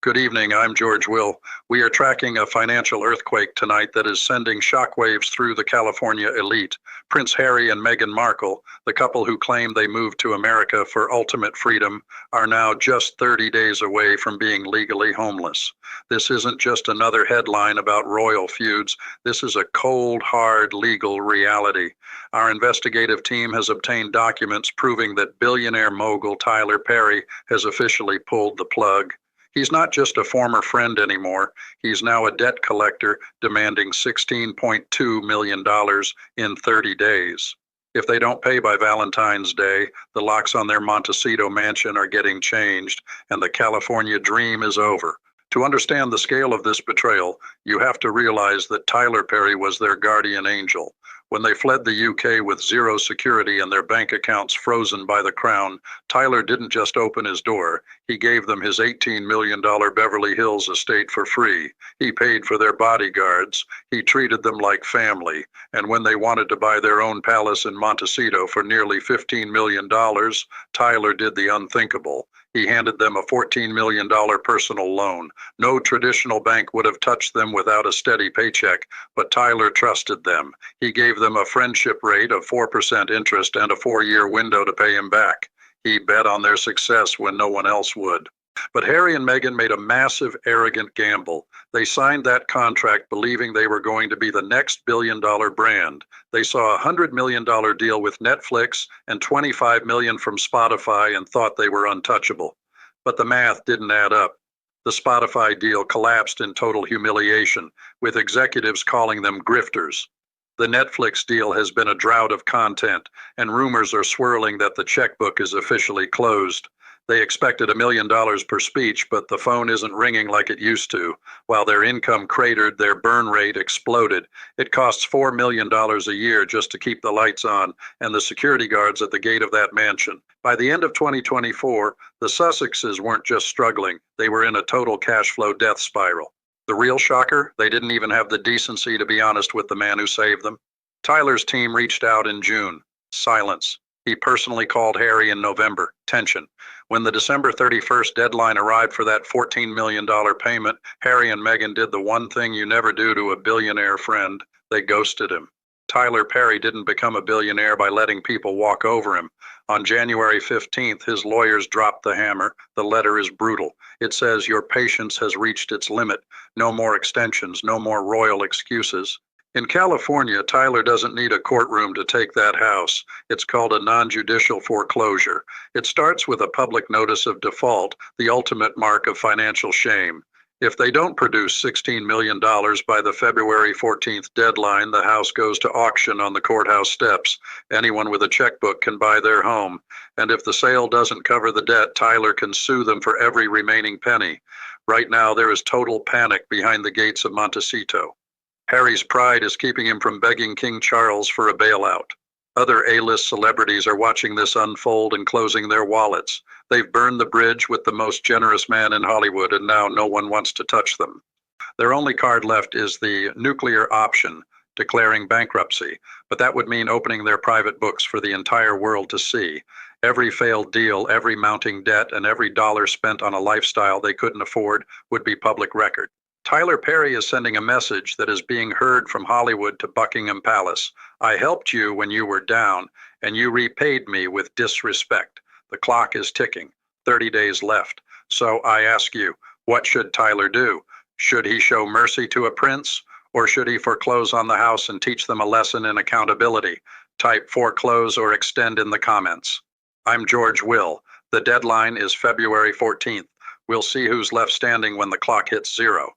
Good evening, I'm George Will. We are tracking a financial earthquake tonight that is sending shockwaves through the California elite. Prince Harry and Meghan Markle, the couple who claim they moved to America for ultimate freedom, are now just 30 days away from being legally homeless. This isn't just another headline about royal feuds. This is a cold, hard legal reality. Our investigative team has obtained documents proving that billionaire mogul Tyler Perry has officially pulled the plug. He's not just a former friend anymore. He's now a debt collector demanding $16.2 million in 30 days. If they don't pay by Valentine's Day, the locks on their Montecito mansion are getting changed, and the California dream is over. To understand the scale of this betrayal, you have to realize that Tyler Perry was their guardian angel. When they fled the UK with zero security and their bank accounts frozen by the Crown, Tyler didn't just open his door. He gave them his $18 million Beverly Hills estate for free. He paid for their bodyguards. He treated them like family. And when they wanted to buy their own palace in Montecito for nearly $15 million, Tyler did the unthinkable. He handed them a $14 million personal loan. No traditional bank would have touched them without a steady paycheck, but Tyler trusted them. He gave them a friendship rate of 4% interest and a 4-year window to pay him back. He bet on their success when no one else would. But Harry and Meghan made a massive, arrogant gamble. They signed that contract believing they were going to be the next billion-dollar brand. They saw a $100 million deal with Netflix and $25 million from Spotify and thought they were untouchable. But the math didn't add up. The Spotify deal collapsed in total humiliation, with executives calling them grifters. The Netflix deal has been a drought of content, and rumors are swirling that the checkbook is officially closed. They expected $1 million per speech, but the phone isn't ringing like it used to. While their income cratered, their burn rate exploded. It costs $4 million a year just to keep the lights on and the security guards at the gate of that mansion. By the end of 2024, the Sussexes weren't just struggling. They were in a total cash flow death spiral. The real shocker, they didn't even have the decency to be honest with the man who saved them. Tyler's team reached out in June. Silence. He personally called Harry in November. Tension. When the December 31st deadline arrived for that $14 million payment, Harry and Meghan did the one thing you never do to a billionaire friend. They ghosted him. Tyler Perry didn't become a billionaire by letting people walk over him. On January 15th, his lawyers dropped the hammer. The letter is brutal. It says, "Your patience has reached its limit. No more extensions, no more royal excuses." In California, Tyler doesn't need a courtroom to take that house. It's called a non-judicial foreclosure. It starts with a public notice of default, the ultimate mark of financial shame. If they don't produce $16 million by the February 14th deadline, the house goes to auction on the courthouse steps. Anyone with a checkbook can buy their home. And if the sale doesn't cover the debt, Tyler can sue them for every remaining penny. Right now, there is total panic behind the gates of Montecito. Harry's pride is keeping him from begging King Charles for a bailout. Other A-list celebrities are watching this unfold and closing their wallets. They've burned the bridge with the most generous man in Hollywood, and now no one wants to touch them. Their only card left is the nuclear option, declaring bankruptcy, but that would mean opening their private books for the entire world to see. Every failed deal, every mounting debt, and every dollar spent on a lifestyle they couldn't afford would be public record. Tyler Perry is sending a message that is being heard from Hollywood to Buckingham Palace. I helped you when you were down, and you repaid me with disrespect. The clock is ticking. 30 days left. So I ask you, what should Tyler do? Should he show mercy to a prince, or should he foreclose on the house and teach them a lesson in accountability? Type foreclose or extend in the comments. I'm George Will. The deadline is February 14th. We'll see who's left standing when the clock hits 0.